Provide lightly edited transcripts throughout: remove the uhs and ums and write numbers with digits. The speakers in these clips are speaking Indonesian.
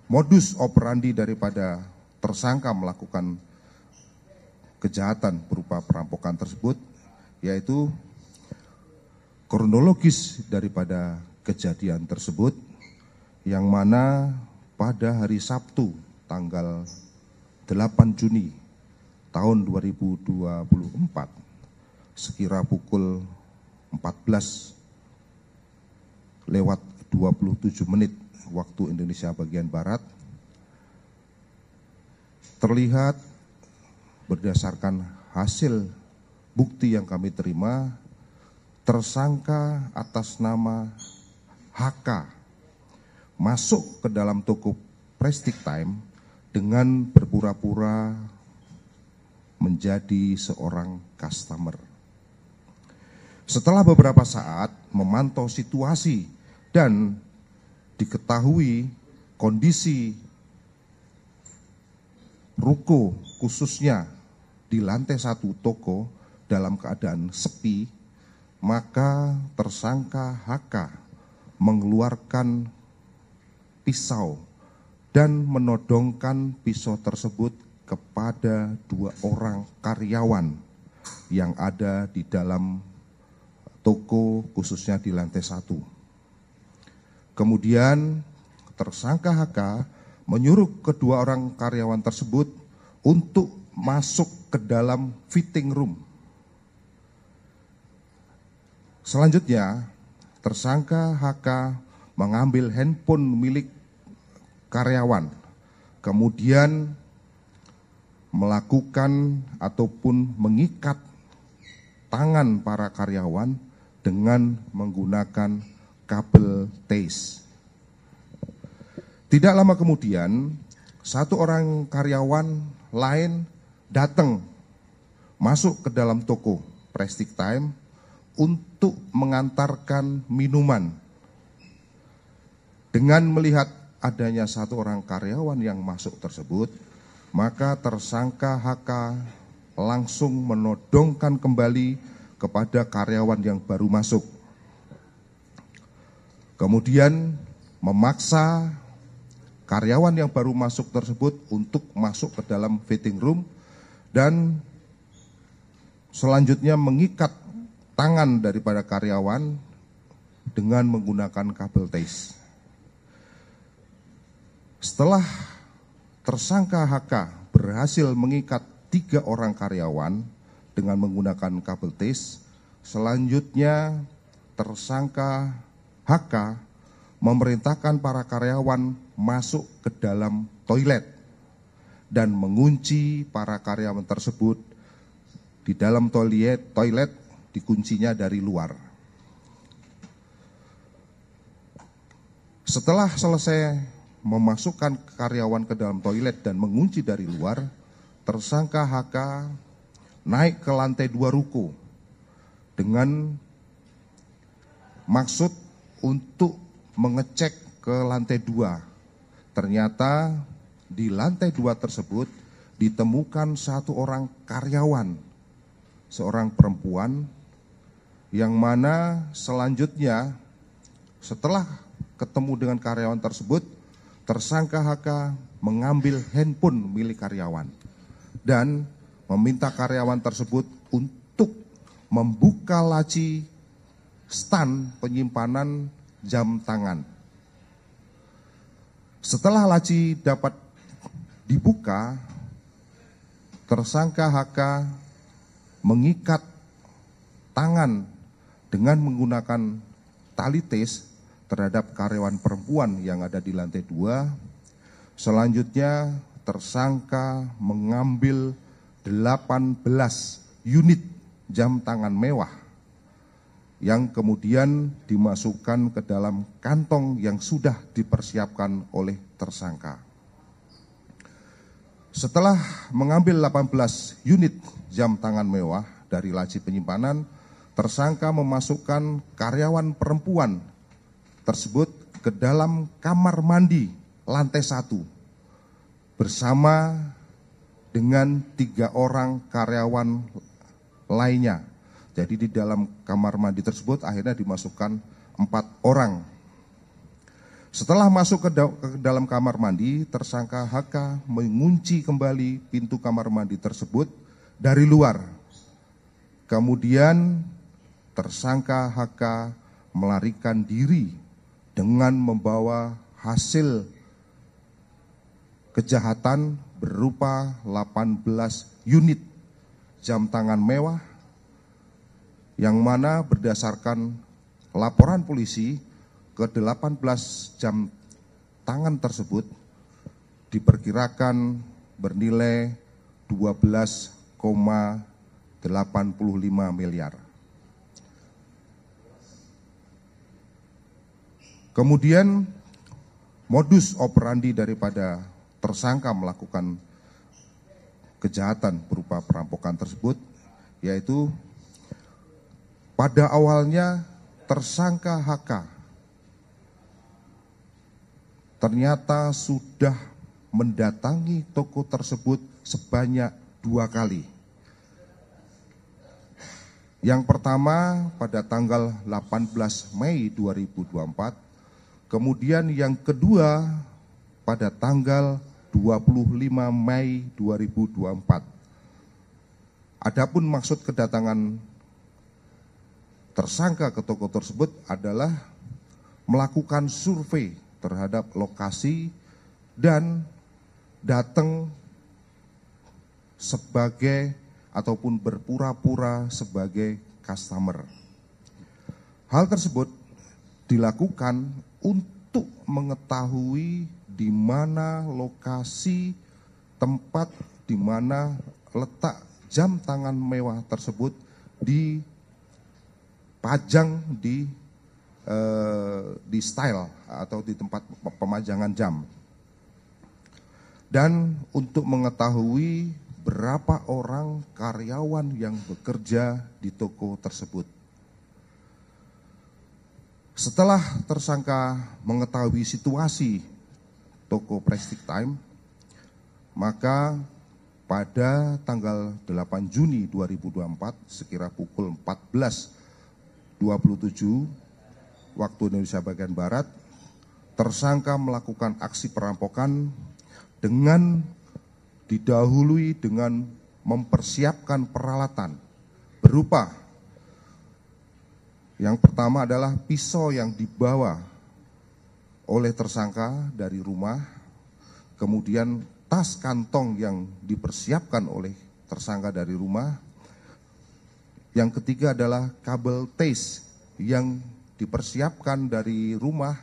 modus operandi daripada tersangka melakukan kejahatan berupa perampokan tersebut, yaitu kronologis daripada kejadian tersebut, yang mana pada hari Sabtu tanggal 8 Juni tahun 2024 sekira pukul 14:27 waktu Indonesia bagian Barat, terlihat berdasarkan hasil bukti yang kami terima, tersangka atas nama HK masuk ke dalam toko Prestige Time dengan berpura-pura menjadi seorang customer. Setelah beberapa saat memantau situasi dan diketahui kondisi ruko khususnya di lantai 1 toko dalam keadaan sepi, maka tersangka HK mengeluarkan pisau dan menodongkan pisau tersebut kepada 2 orang karyawan yang ada di dalam toko khususnya di lantai 1. Kemudian tersangka HK menyuruh kedua orang karyawan tersebut untuk masuk ke dalam fitting room. Selanjutnya, tersangka HK mengambil handphone milik karyawan, kemudian melakukan ataupun mengikat tangan para karyawan dengan menggunakan kabel TASE. Tidak lama kemudian, 1 orang karyawan lain datang masuk ke dalam toko Prestige Time untuk mengantarkan minuman. Dengan melihat adanya 1 orang karyawan yang masuk tersebut, maka tersangka HK langsung menodongkan kembali kepada karyawan yang baru masuk. Kemudian memaksa karyawan yang baru masuk tersebut untuk masuk ke dalam fitting room dan selanjutnya mengikat tangan daripada karyawan dengan menggunakan kabel TASE. Setelah tersangka HK berhasil mengikat 3 orang karyawan dengan menggunakan kabel TASE, selanjutnya tersangka HK memerintahkan para karyawan masuk ke dalam toilet dan mengunci para karyawan tersebut di dalam toilet dikuncinya dari luar. Setelah selesai memasukkan karyawan ke dalam toilet dan mengunci dari luar, tersangka HK naik ke lantai 2 ruko dengan maksud untuk mengecek ke lantai 2. Ternyata di lantai 2 tersebut ditemukan 1 orang karyawan, seorang perempuan, yang mana selanjutnya setelah ketemu dengan karyawan tersebut, tersangka HK mengambil handphone milik karyawan dan meminta karyawan tersebut untuk membuka laci stand penyimpanan jam tangan. Setelah laci dapat dibuka, tersangka HK mengikat tangan dengan menggunakan tali TASE terhadap karyawan perempuan yang ada di lantai 2. Selanjutnya tersangka mengambil 18 unit jam tangan mewah yang kemudian dimasukkan ke dalam kantong yang sudah dipersiapkan oleh tersangka. Setelah mengambil 18 unit jam tangan mewah dari laci penyimpanan, tersangka memasukkan karyawan perempuan tersebut ke dalam kamar mandi lantai 1 bersama dengan 3 orang karyawan lainnya. Jadi di dalam kamar mandi tersebut akhirnya dimasukkan 4 orang. Setelah masuk ke dalam kamar mandi, tersangka HK mengunci kembali pintu kamar mandi tersebut dari luar. Kemudian tersangka HK melarikan diri dengan membawa hasil kejahatan berupa 18 unit jam tangan mewah, yang mana berdasarkan laporan polisi, ke-18 jam tangan tersebut diperkirakan bernilai 12,85 miliar. Kemudian modus operandi daripada tersangka melakukan kejahatan berupa perampokan tersebut, yaitu pada awalnya tersangka HK ternyata sudah mendatangi toko tersebut sebanyak 2 kali. Yang pertama pada tanggal 18 Mei 2024, kemudian yang kedua pada tanggal 25 Mei 2024. Adapun maksud kedatangan tersangka ke toko tersebut adalah melakukan survei terhadap lokasi dan datang sebagai ataupun berpura-pura sebagai customer. Hal tersebut dilakukan untuk mengetahui di mana lokasi tempat di mana letak jam tangan mewah tersebut dipajang di style atau di tempat pemajangan jam, dan untuk mengetahui berapa orang karyawan yang bekerja di toko tersebut. Setelah tersangka mengetahui situasi toko Prestige Time, maka pada tanggal 8 Juni 2024 sekira pukul 14.27 waktu Indonesia bagian Barat, tersangka melakukan aksi perampokan dengan didahului dengan mempersiapkan peralatan berupa yang pertama adalah pisau yang dibawa oleh tersangka dari rumah, kemudian tas kantong yang dipersiapkan oleh tersangka dari rumah, yang ketiga adalah kabel TASE yang dipersiapkan dari rumah,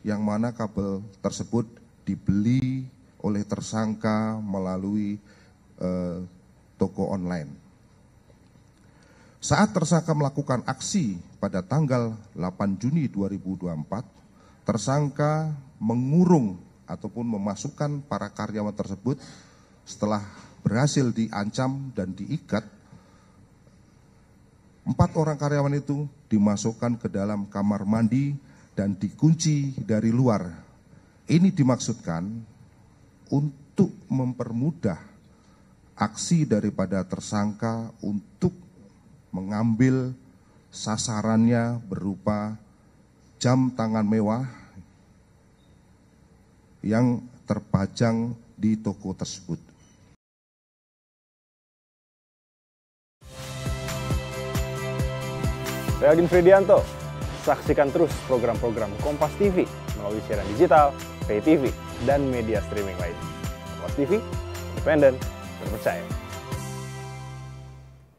yang mana kabel tersebut dibeli oleh tersangka melalui toko online. Saat tersangka melakukan aksi pada tanggal 8 Juni 2024, tersangka mengurung ataupun memasukkan para karyawan tersebut setelah berhasil diancam dan diikat. 4 orang karyawan itu dimasukkan ke dalam kamar mandi dan dikunci dari luar. Ini dimaksudkan untuk mempermudah aksi daripada tersangka untuk mengambil sasarannya berupa jam tangan mewah yang terpajang di toko tersebut. Saya Aldin Fridianto, saksikan terus program-program Kompas TV melalui siaran digital, pay TV, dan media streaming lain. Kompas TV, independen, terpercaya.